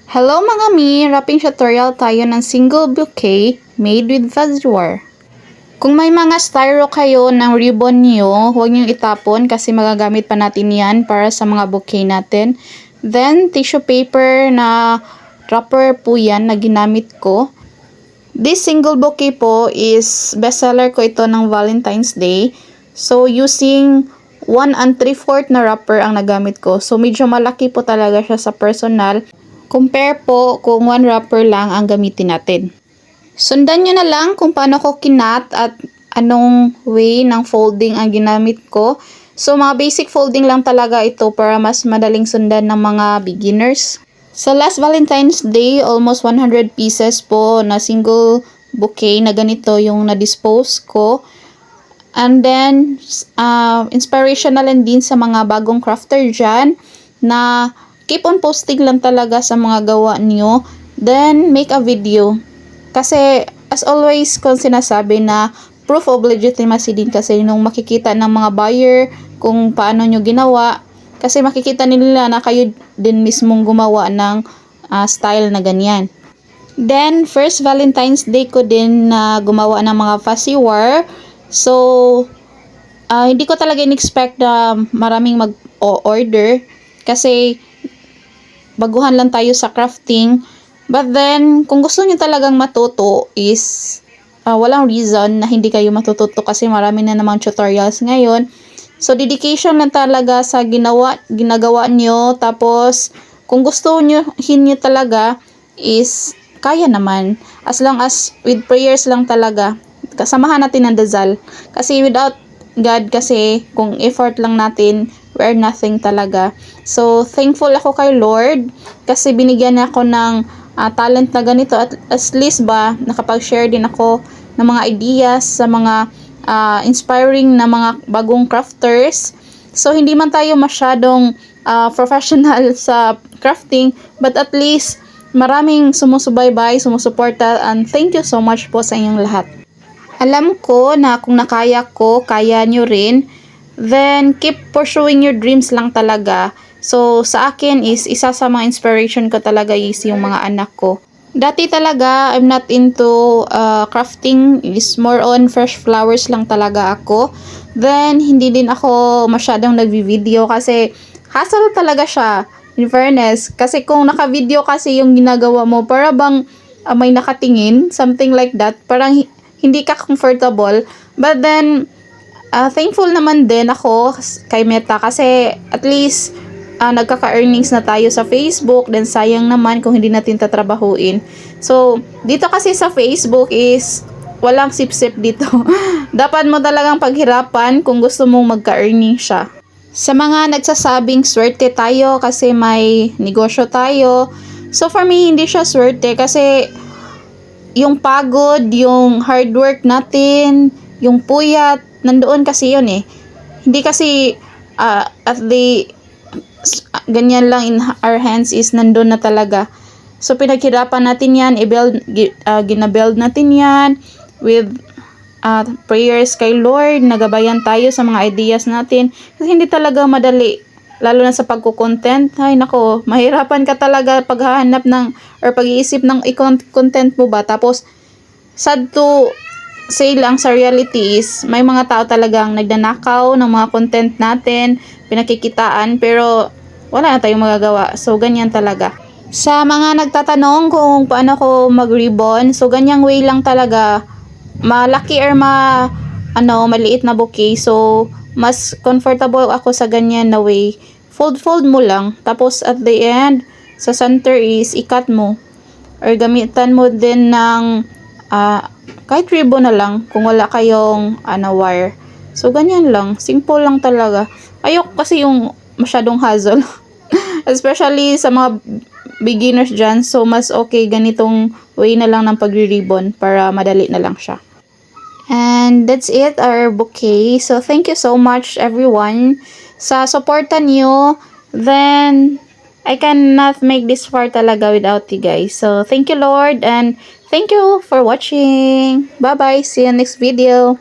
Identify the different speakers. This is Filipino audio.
Speaker 1: Hello mga mi! Wrapping tutorial tayo ng single bouquet made with Fazwar. Kung may mga styro kayo ng ribbon niyo, huwag niyong itapon kasi magagamit pa natin yan para sa mga bouquet natin. Then, tissue paper na wrapper po yan na ginamit ko. This single bouquet po is bestseller ko ito ng Valentine's Day. So, using 1 3/4 na wrapper ang nagamit ko. So, medyo malaki po talaga siya sa personal. Compare po kung 1 wrapper lang ang gamitin natin. Sundan nyo na lang kung paano ko kinat at anong way ng folding ang ginamit ko. So, mga basic folding lang talaga ito para mas madaling sundan ng mga beginners. Sa last Valentine's Day, almost 100 pieces po na single bouquet na ganito yung na-dispose ko. And then, inspirational din sa mga bagong crafter dyan na keep on posting lang talaga sa mga gawa niyo. Then, make a video. Kasi, as always, kung sinasabi na proof of legitimacy din kasi nung makikita ng mga buyer kung paano nyo ginawa. Kasi makikita nila na kayo din mismong gumawa ng style na ganyan. Then, first Valentine's Day ko din na gumawa ng mga fussy wire. So, hindi ko talaga in-expect na maraming mag-order. Kasi, baguhan lang tayo sa crafting. But then, kung gusto niyo talagang matuto is walang reason na hindi kayo matututo kasi marami na namang tutorials ngayon. So, dedication lang talaga sa ginagawa niyo. Tapos, kung gusto niyo talaga is kaya naman. As long as with prayers lang talaga. Kasamahan natin ng dasal. Kasi without God kasi kung effort lang natin, we're nothing talaga. So, thankful ako kay Lord kasi binigyan niya ako ng talent na ganito at least ba nakapag-share din ako ng mga ideas sa mga inspiring na mga bagong crafters. So, hindi man tayo masyadong professional sa crafting but at least maraming sumusubaybay, sumusuporta and thank you so much po sa inyong lahat. Alam ko na kung nakaya ko, kaya nyo rin. Then, keep pursuing your dreams lang talaga. So, sa akin is, isa sa mga inspiration ko talaga is yung mga anak ko. Dati talaga, I'm not into crafting. Is more on fresh flowers lang talaga ako. Then, hindi din ako masyadong nagvi-video kasi hassle talaga siya. In fairness. Kasi kung naka-video kasi yung ginagawa mo, para bang may nakatingin, something like that. Parang hindi ka comfortable. But then, thankful naman din ako kay Meta kasi at least nagkaka-earnings na tayo sa Facebook. Then sayang naman kung hindi natin tatrabahuin. So, dito kasi sa Facebook is walang sip-sip dito. Dapat mo talagang paghirapan kung gusto mong magka-earning siya. Sa mga nagsasabing swerte tayo kasi may negosyo tayo. So, for me, hindi siya swerte kasi yung pagod, yung hard work natin, yung puyat, nandoon kasi yun eh. Hindi kasi at the ganyan lang in our hands is nandoon na talaga. So, pinaghirapan natin yan, ginabuild natin yan with prayers kay Lord, nagabayan tayo sa mga ideas natin. Kasi hindi talaga madali. Lalo na sa pagko-content, ay nako, mahirapan ka talaga paghahanap ng or pag-iisip ng i-content mo ba. Tapos, sad to say lang sa reality is, may mga tao talagang nagdanakaw ng mga content natin, pinakikitaan, pero wala na tayong magagawa. So, ganyan talaga. Sa mga nagtatanong kung paano ko mag-ribbon, so ganyang way lang talaga, malaki or maliit na bouquet. So, mas comfortable ako sa ganyan na way. Fold mo lang. Tapos, at the end, sa center is ikat mo. Or gamitan mo din ng kahit ribbon na lang kung wala kayong wire. So, ganyan lang. Simple lang talaga. Ayoko kasi yung masyadong hassle. Especially sa mga beginners dyan. So, mas okay ganitong way na lang ng pagri-ribbon para madali na lang siya. And that's it, our bouquet. So, thank you so much, everyone, sa supportan nyo. Then, I cannot make this far talaga without you guys. So, thank you, Lord, and thank you for watching. Bye-bye. See you next video.